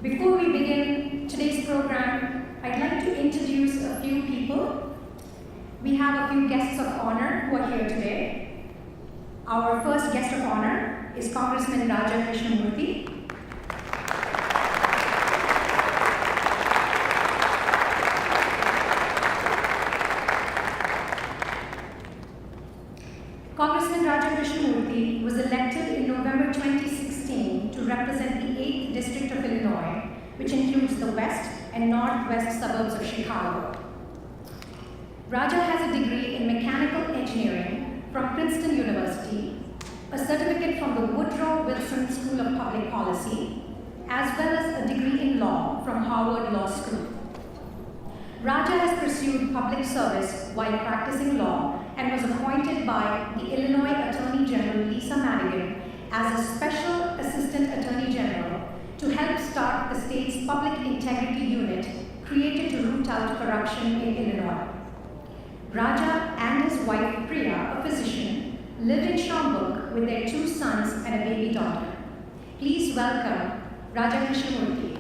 Before we begin today's program, I'd like to introduce a few people. We have a few guests of honor who are here today. Our first guest of honor is Congressman Ramamurthy. Congressman Ramamurthy was elected in November 2016 to represent the 8th District of Illinois, which includes the west and northwest suburbs of Chicago. Raja has a degree in mechanical engineering from Princeton University, a certificate from the Woodrow Wilson School of Public Policy, as well as a degree in law from Harvard Law School. Raja has pursued public service while practicing law and was appointed by the Illinois Attorney General Lisa Madigan as a Special Assistant Attorney General to help start the state's Public Integrity Unit created to root out corruption in Illinois. Raja and his wife Priya, a physician, live in Schaumburg with their 2 sons and a baby daughter. Please welcome Ramamurthy.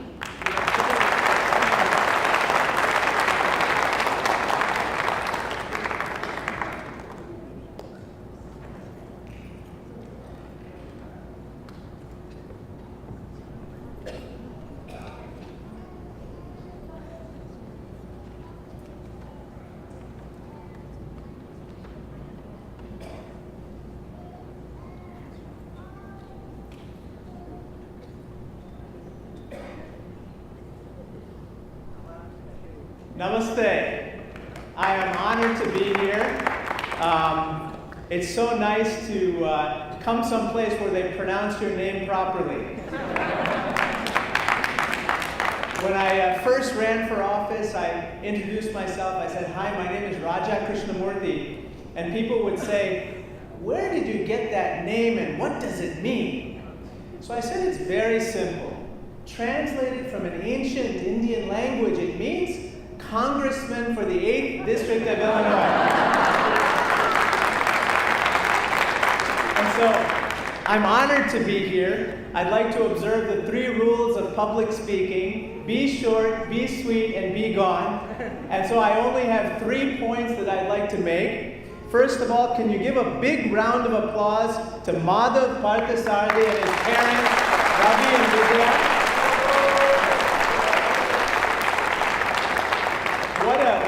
Namaste. I am honored to be here. It's so nice to come someplace where they pronounce your name properly. When I first ran for office, I introduced myself. I said, "Hi, my name is Raja Krishnamurthy." And people would say, "Where did you get that name and what does it mean?" So I said, it's very simple. Translated from an ancient Indian language, it means Congressman for the 8th District of Illinois. And so, I'm honored to be here. I'd like to observe the 3 rules of public speaking: be short, be sweet, and be gone. And so I only have 3 points that I'd like to make. First of all, can you give a big round of applause to Madhav Parthasarathy and his parents, Ravi and Vidya?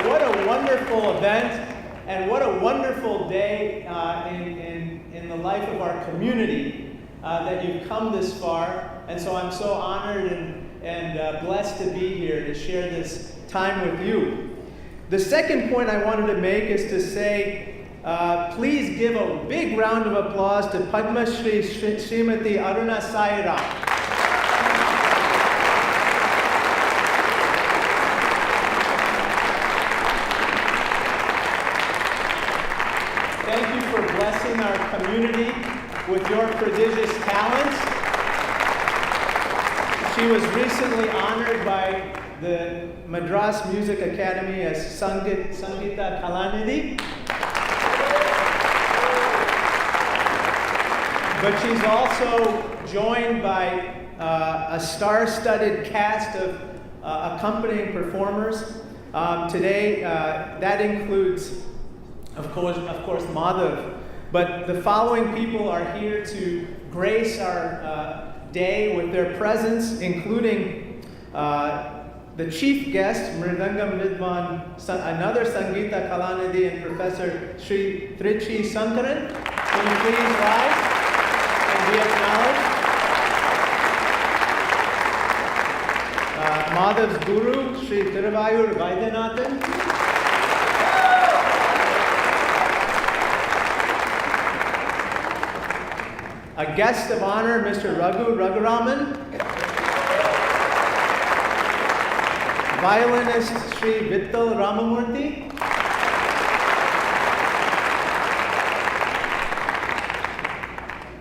What a wonderful event, and what a wonderful day in the life of our community that you've come this far. And so I'm so honored and blessed to be here to share this time with you. The second point I wanted to make is to say, please give a big round of applause to Padma Shri Srimati Aruna Sairam. Blessing our community with your prodigious talents. She was recently honored by the Madras Music Academy as Sangeetha Kalanidhi. But she's also joined by a star-studded cast of accompanying performers. Today, that includes, of course, Madhav. But the following people are here to grace our day with their presence, including the chief guest, Mridangam Arangetram, another Sangeetha Kalanidhi, and Professor Shri Sankaran. Can you please rise and be acknowledged? Madhav's guru, Shri Tiruvarur Vaidy. A guest of honor, Mr. Raguraman. Violinist, Shri Vittal Ramamurthy.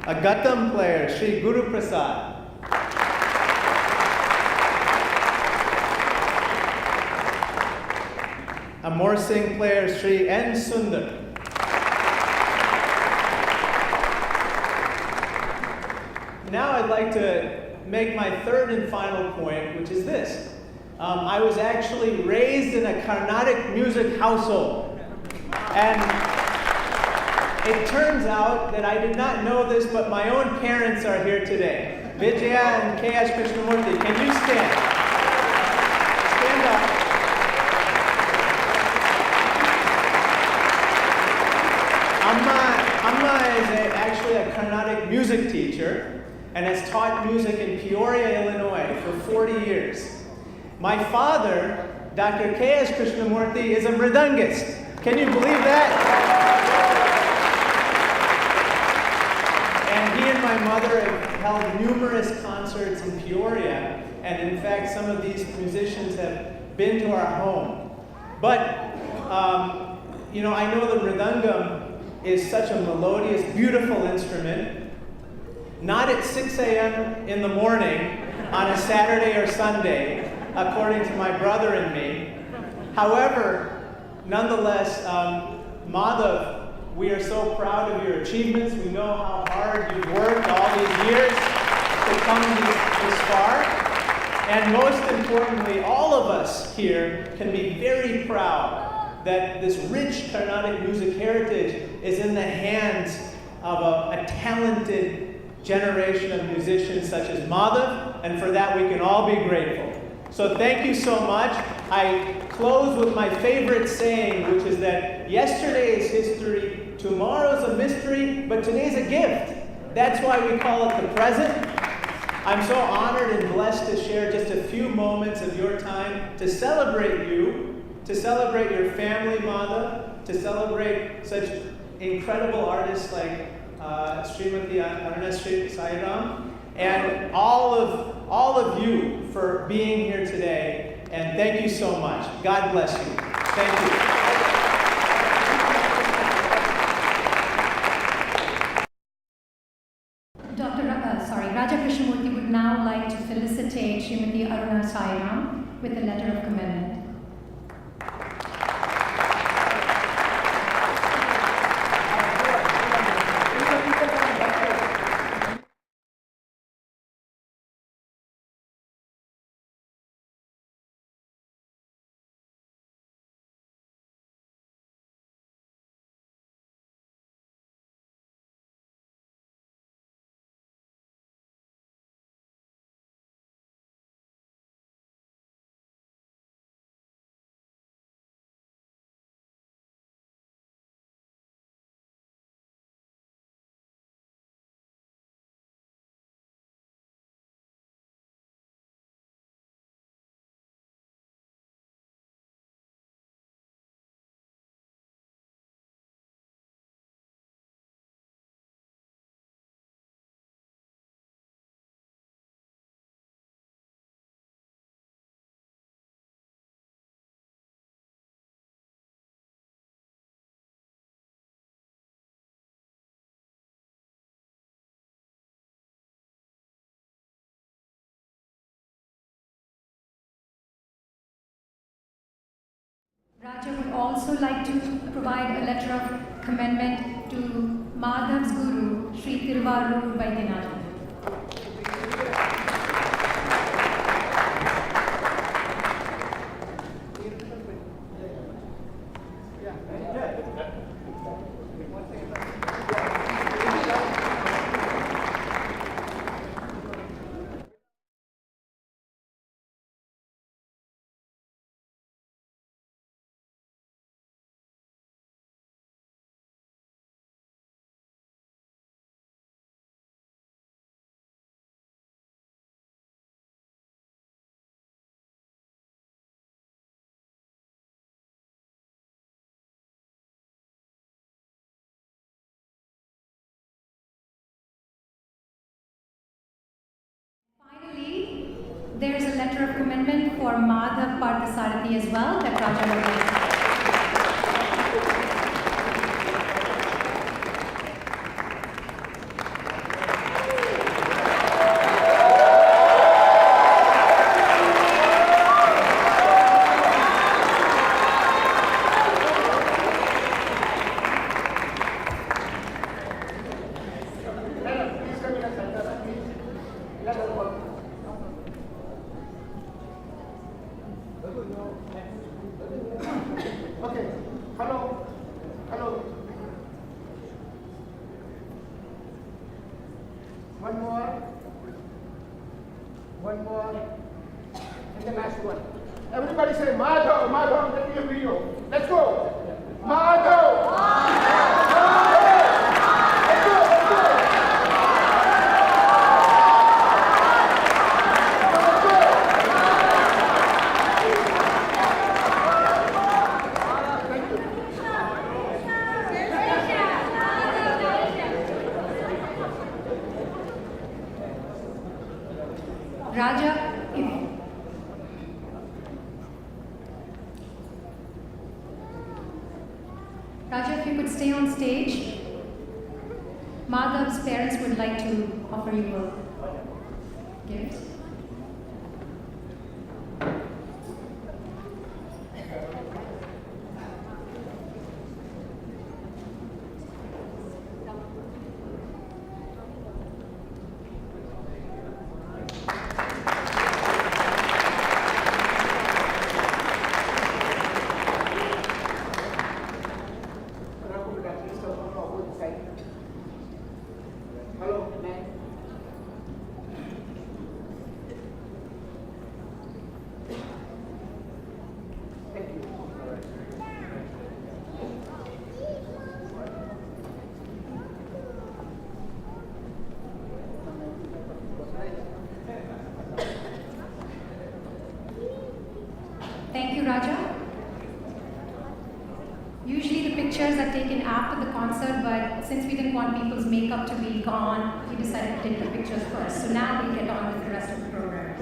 A Ghatam player, Shri Guruprasad. A Morsing player, Shri N. Sundar. Now I'd like to make my third and final point, which is this. I was actually raised in a Carnatic music household. And it turns out that I did not know this, but my own parents are here today. Vijaya and K.S. Krishnamurthy, can you stand? Stand up. Amma is actually a Carnatic music teacher and has taught music in Peoria, Illinois for 40 years. My father, Dr. K.S. Krishnamurthy, is a mridangist. Can you believe that? And he and my mother have held numerous concerts in Peoria, and in fact, some of these musicians have been to our home. But, I know the mridangam is such a melodious, beautiful instrument. Not at 6 a.m. in the morning on a Saturday or Sunday, according to my brother and me. However, nonetheless, Madhav, we are so proud of your achievements. We know how hard you've worked all these years to come this far. And most importantly, all of us here can be very proud that this rich Carnatic music heritage is in the hands of a talented generation of musicians such as Madhav, and for that we can all be grateful. So thank you so much. I close with my favorite saying, which is that yesterday is history, tomorrow's a mystery, but today's a gift. That's why we call it the present. I'm so honored and blessed to share just a few moments of your time to celebrate you, to celebrate your family, Madhav, to celebrate such incredible artists like Srimati Aruna Sairam, and all of you for being here today. And thank you so much. God bless you. Thank you. Raja Krishnamurthy would now like to felicitate Srimati Aruna Sairam with a letter of commendation. Raja would also like to provide a letter of commendation to Madhav's guru, Shri Tiruvarur Vaidy. Finally, there is a letter of commendation for Madhav Parthasarathy as well that Raja will read. Please come in a center, please. Okay. Hello. Hello. One more. One more. And the last one. Everybody say Madhav, Madhav, let me a video. Let's go. Madhav. Madhav. Let's go, let's go. Raja, if you could stay on stage. Madhav's parents would like to offer you a gift. Thank you, Raja. Usually the pictures are taken after the concert, but since we didn't want people's makeup to be gone, we decided to take the pictures first. So now we'll get on with the rest of the program.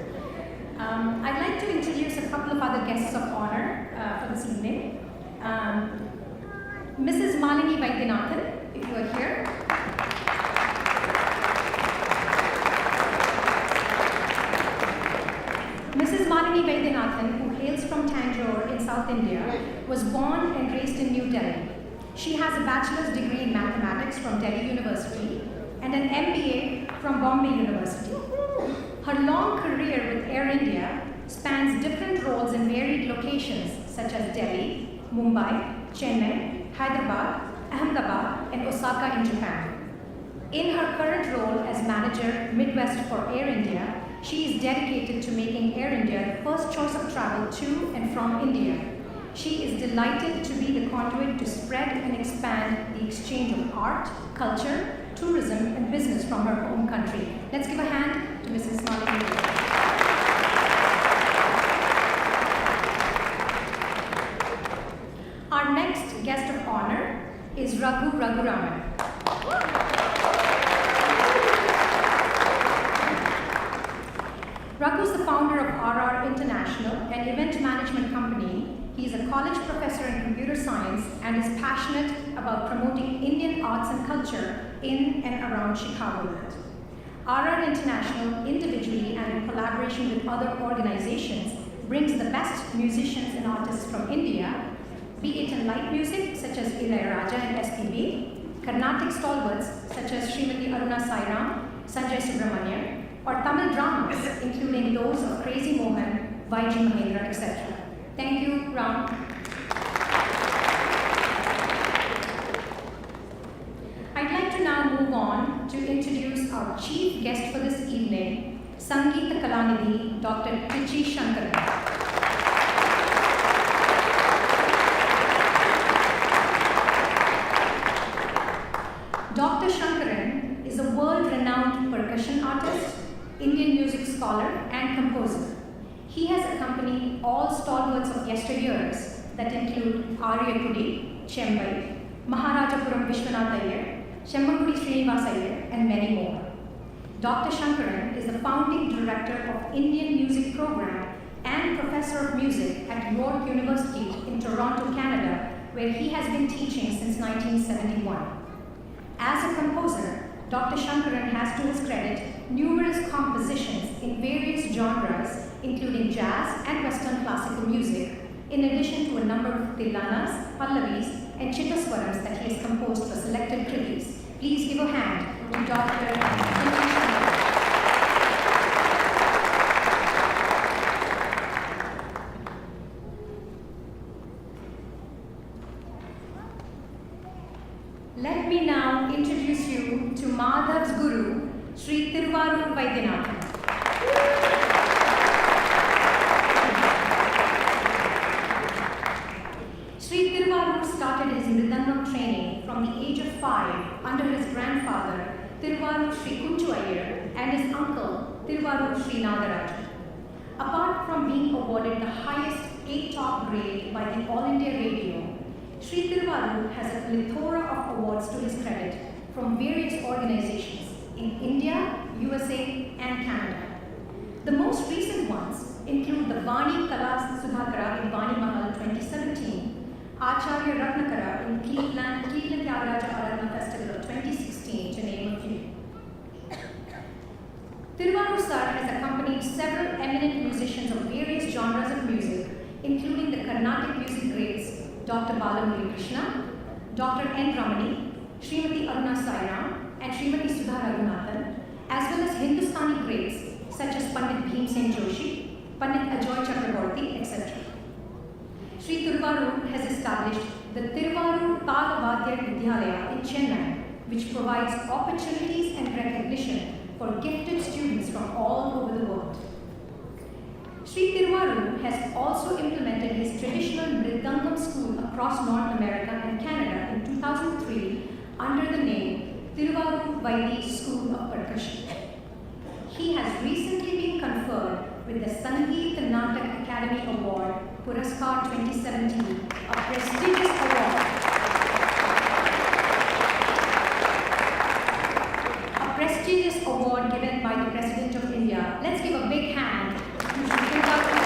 I'd like to introduce a couple of other guests of honor for this evening. Mrs. Malini Vaidyanathan, if you are here. Mrs. Malini Vaidyanathan, who hails from Tanjore in South India, was born and raised in New Delhi. She has a bachelor's degree in mathematics from Delhi University and an MBA from Bombay University. Her long career with Air India spans different roles in varied locations such as Delhi, Mumbai, Chennai, Hyderabad, Ahmedabad, and Osaka in Japan. In her current role as manager Midwest for Air India, she is dedicated to making Air India the first choice of travel to and from India. She is delighted to be the conduit to spread and expand the exchange of art, culture, tourism, and business from her home country. Let's give a hand to Mrs. Malini. Our next guest of honor is Raghu Raghuraman. Raghu is the founder of RR International, an event management company. He is a college professor in computer science and is passionate about promoting Indian arts and culture in and around Chicagoland. RR International, individually and in collaboration with other organizations, brings the best musicians and artists from India, be it in light music such as Ilayaraja and SPB, Carnatic stalwarts such as Srimati Aruna Sairam, Sanjay Subramanian, or Tamil dramas, including those of Crazy Mohan, Vaidy Mahendra, etc. Thank you, Ram. I'd like to now move on to introduce our chief guest for this evening, Sangeetha Kalanidhi, Dr. Trichy Shankaran. Dr. Shankaran is a world-renowned percussion artist, Indian music scholar, and composer. He has accompanied all stalwarts of yesteryears that include Arya Kudi, Chembai, Maharajapuram Vishwanath Iyer, Shemmangudi Srinivas Iyer, and many more. Dr. Shankaran is the founding director of Indian Music Program and professor of music at York University in Toronto, Canada, where he has been teaching since 1971. As a composer, Dr. Shankaran has to his credit numerous compositions in various genres, including jazz and Western classical music, in addition to a number of tilanas, pallavis, and chittaswarams that he has composed for selected kritis. Please give a hand to Dr. Shankaran. Vaidyanathan. Shri Tiruvarur started his Mridangam training from the age of 5 under his grandfather, Tiruvarur Shri Kunchu Iyer, and his uncle, Tiruvarur Shri Nagarajan. Apart from being awarded the highest A-top grade by the All India Radio, Shri Tiruvarur has a plethora of awards to his credit from various organizations in India, USA, and Canada. The most recent ones include the Vani Kala Sudhakara in Vani Mahal 2017, Acharya Ratnakara in Cleveland Tyagaraja Aradhana Festival of 2016, to name a few. Tiruvarur sir has accompanied several eminent musicians of various genres of music, including the Carnatic music greats Dr. Balamurali Krishna, Dr. N. Ramani, Srimati Aruna Sairam, and Srimati Sudha Raghunathan, as well as Hindustani greats such as Pandit Bhim Singh Joshi, Pandit Ajoy Chakraborty, etc. Shri Tiruvarur has established the Tiruvarur Tagavadya Vidyalaya in Chennai, which provides opportunities and recognition for gifted students from all over the world. Shri Tiruvarur has also implemented his traditional Mridangam school across North America and Canada in 2003 under the name Tiruvarur Vaidy School of Percussion. He has recently been conferred with the Sangeetha Natak Academy Award, Puraskar 2017, a prestigious award. A prestigious award given by the President of India. Let's give a big hand to Shri Tiruvarur.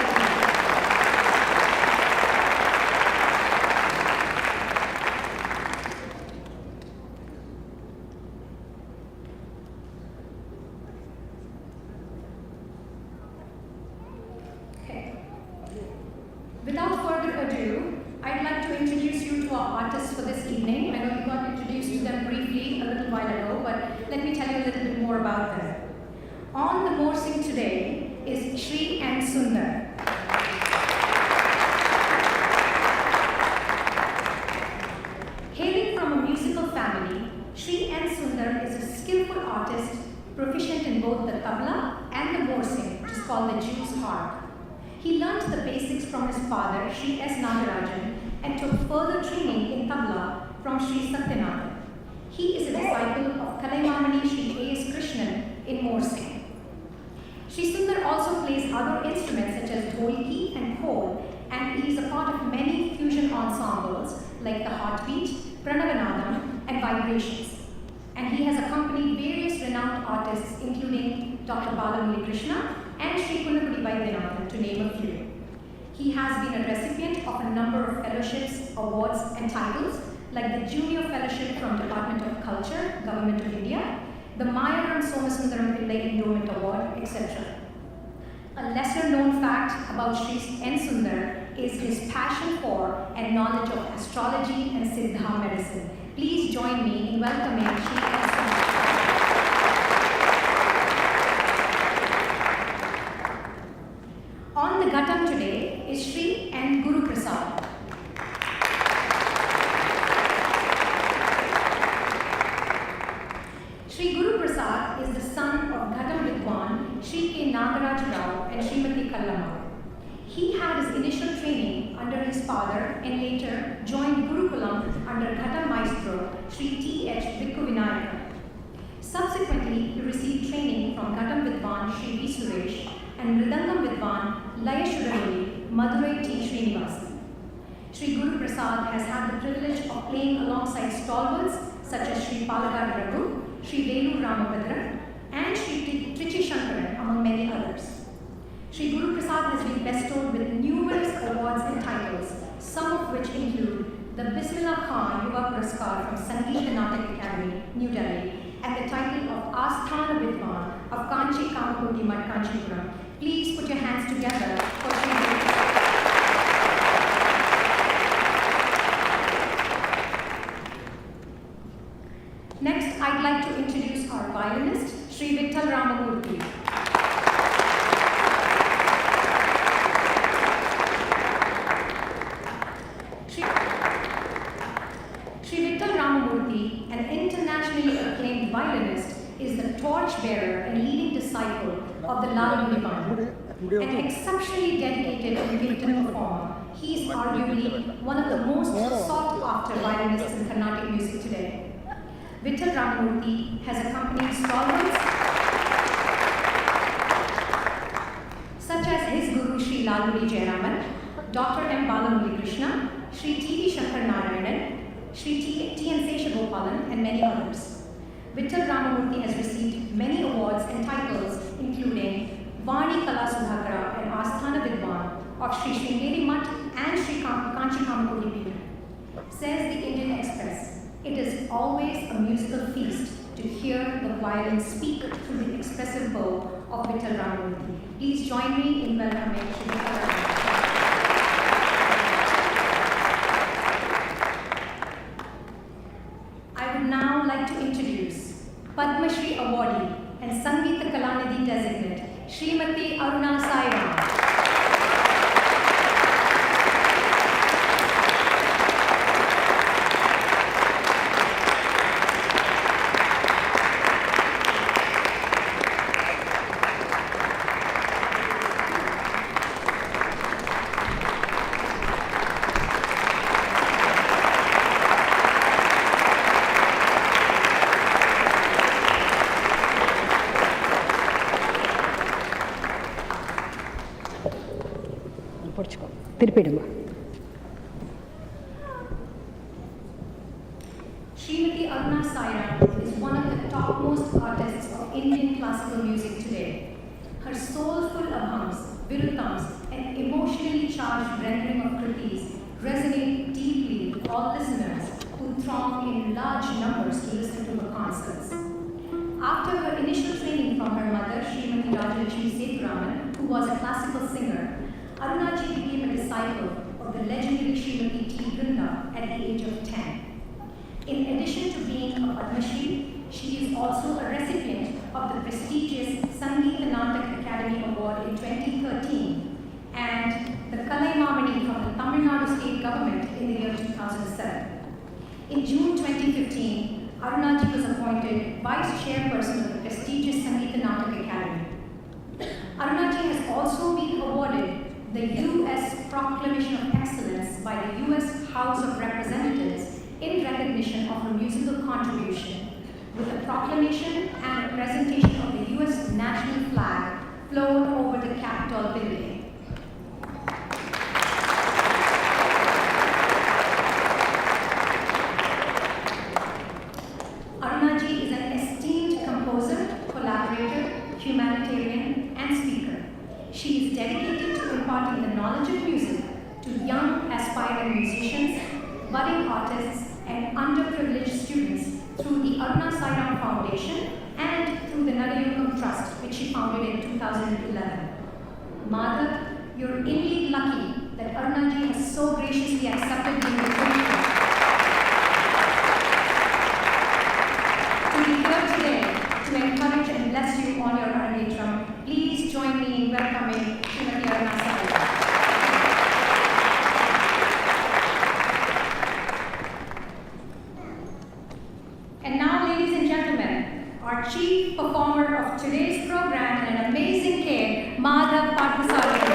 Without further ado, I'd like to introduce you to our artists for this evening. I know you got introduced to them briefly a little while ago, but let me tell you a little bit more about them. On the Morsing today is Shri and Sundar. Hailing from a musical family, Shri and Sundar is a skillful artist, proficient in both the tabla and the Morsing, which is called the Jew's harp. He learned the basics from his father, Shri S. Nagarajan, and took further training in tabla from Shri Satyanathan. He is a disciple of Kalaimamani Shri A. S. Krishnan in Morsing. Shri Sundar also plays other instruments such as dholki and khol, and he is a part of many fusion ensembles like the Heartbeat, Pranavanadam, and Vibrations. And he has accompanied various renowned artists including Dr. Balamurali Krishna and Shri Kunakudi Vaidyanathan, to name a few. He has been a recipient of a number of fellowships, awards, and titles, like the Junior Fellowship from Department of Culture, Government of India, the Mayaram Somasundaram Pillai Endowment Award, etc. A lesser-known fact about Shri N. Sundar is his passion for and knowledge of astrology and Siddha medicine. Please join me in welcoming Shri N. Sundar. On the Ghatam today is Shri and Guruprasad. Shri Guruprasad is the son of Ghatam Vidwan, Shri K. Nagaraj Rao and Srimati Kallama. He had his initial training under his father and later joined Gurukulam under Ghatam Maestro, Shri T. H. Vikkuvinayaka. Subsequently, he received training from Ghatam Vidwan, Shri V. Suresh, and Mridangam Vidwan, Layashurali, Madurai T. Srinivasan. Shri Guruprasad has had the privilege of playing alongside stalwarts such as Shri Palagad Raghu, Shri Velu Ramabhadra, and Shri Trichi Shankaran, among many others. Shri Guruprasad has been bestowed with numerous awards and titles, some of which include the Bismillah Khan Yuva Puraskar from Sangeetha Natak Academy, New Delhi, and the title of Asthana Vidwan of Kanchi Kamakoti Mat Kanchipuram. Please put your hands together for Shri Guruprasad. Next, I'd like to introduce our violinist, Shri Vittal Ramamurthy. Shri Vittal Ramamurthy, an internationally acclaimed violinist, is the torchbearer and leading disciple Laluri Band. An exceptionally dedicated and gifted performer, he is arguably one of the most sought-after violinists in Carnatic music today. Vittal Ramamurthy has accompanied stalwarts such as his guru Shri Laluri Jayaraman, Dr. M. Balamurali Krishna, Shri T.V. Shankar Narayanan, Shri T.N. Seshagopalan, and many others. Vittal Ramamurthy has received many awards and titles, including Vani Kala Subhagra and Asthana Vidwan of Shri Sringeri Mutt and Shri Kanchi Kamakodi Peeth. Says the Indian Express, it is always a musical feast to hear the violin speak through the expressive bow of Vittal Ramamurthy. Please join me in welcoming Shri Vittal Ramamurthy. I would now like to introduce Padma Shri Awardee and Sangeetha Kalanidhi Designate, Srimati Aruna Sairam. Srimati Aruna Sairam is one of the topmost artists of Indian classical music today. Her soulful abhams, viruttams, and emotionally charged rendering of kritis resonate deeply with all listeners who throng in large numbers to listen to her concerts. After her initial training from her mother, Srimati Rajalakshmi Sethuraman, who was a classical singer, Arunaji became a disciple of the legendary Srimati T. Brinda at the age of 10. In addition to being a Padma Shri, she is also a recipient of the prestigious Sangeetha Natak Academy Award in 2013 and the Kalaimamani from the Tamil Nadu state government in the year 2007. In June 2015, Arunaji was appointed Vice Chairperson of the prestigious Sangeetha Natak Academy. Arunaji has also been awarded the U.S. Proclamation of Excellence by the U.S. House of Representatives in recognition of her musical contribution, with a proclamation and a presentation of the U.S. national flag flown over the Capitol building. Arunaji is an esteemed composer, collaborator, humanitarian, and speaker. She is dedicated to imparting the knowledge of music to young, aspiring musicians, budding artists, and underprivileged students through the Aruna Sairam Foundation and through the Nadayugam Trust, which she founded in 2011. Madhav, you're indeed lucky that Arunaji has so graciously accepted the invitation to be here today to encourage and bless you on your Aranegtram. Please join me in welcoming Srimati Aruna Sairam. And now, ladies and gentlemen, our chief performer of today's program and an amazing kid, Madhav Parthasarathy.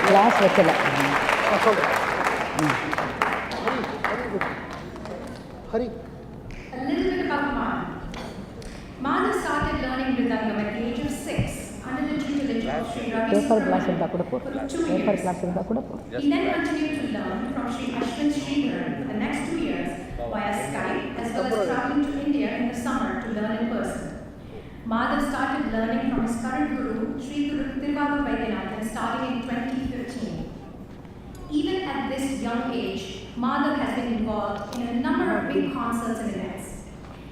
Glass வைக்கல Hari. A little bit about Madhav. Madhav started learning Mridangam at the age of 6 under the tutelage of Shri Ravi paper glass இருந்தா கூட for 2 paper years. Class இருந்தா கூட He then continued to learn from Shri Ashwin Sridhar for the next 2 years via Skype, as well as traveling to India in the summer to learn in person. Madhav started learning from his current guru, Shri Tiruvarur Vaidy, starting in 2015. Even at this young age, Madhav has been involved in a number of big concerts and events.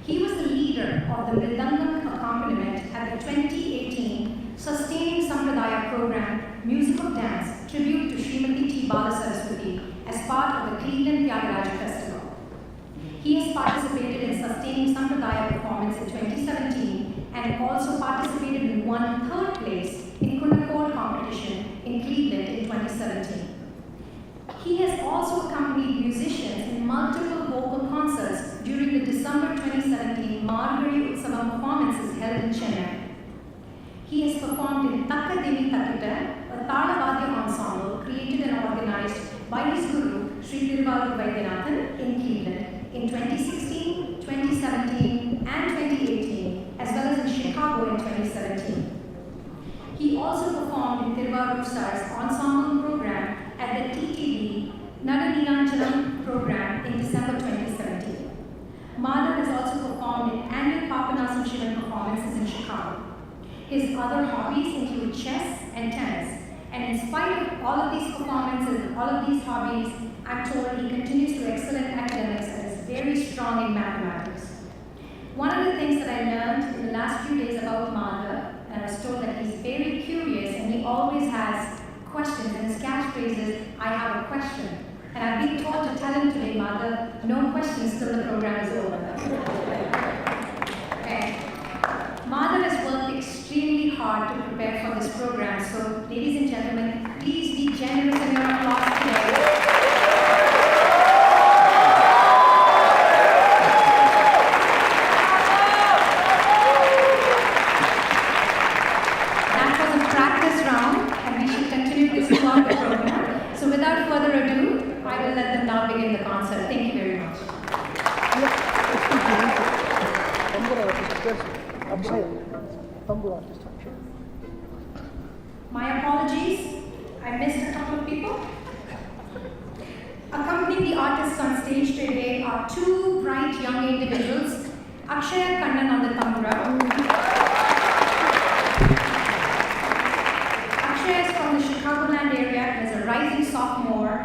He was the leader of the Mridangam accompaniment at the 2018 Sustaining Sampradaya program, Music of Dance, tribute to Srimati T. Balasaraswati as part of the Cleveland Tyagaraja Festival. He has participated in Team Sampradaya performance in 2017 and also participated in won third place in Kundakol competition in Cleveland in 2017. He has also accompanied musicians in multiple vocal concerts during the December 2017 Margari Utsavam performances held in Chennai. He has performed in Takka Devi Takkita, a Talavadya ensemble created and organized by his guru, Shri Tiruvarur in Cleveland in 2016, 2017, and 2018, as well as in Chicago in 2017. He also performed in Tiruvarur's ensemble program at the TTV Nadaniranjanam program in December 2017. Madhav has also performed in annual Papanasam Shivan performances in Chicago. His other hobbies include chess and tennis. And in spite of all of these performances and all of these hobbies, I'm told he continues to excel in academics and is very strong in mathematics. One of the things that I learned in the last few days about Madhav, and I was told that he's very curious and he always has questions, and his catchphrase is, I have a question. And I've been told to tell him today, Madhav, no questions till the program is over. Okay. Madhav has worked extremely hard to prepare for this program, so ladies and gentlemen, please be generous in your applause today. That was a practice round, and we should continue this throughout the program. So without further ado, I will let them now begin the concert. Thank you very much. My apologies, I missed a couple of people. Accompanying the artists on stage today are two bright young individuals, Akshaya Kannan on the tambura. Akshaya is from the Chicagoland area and is a rising sophomore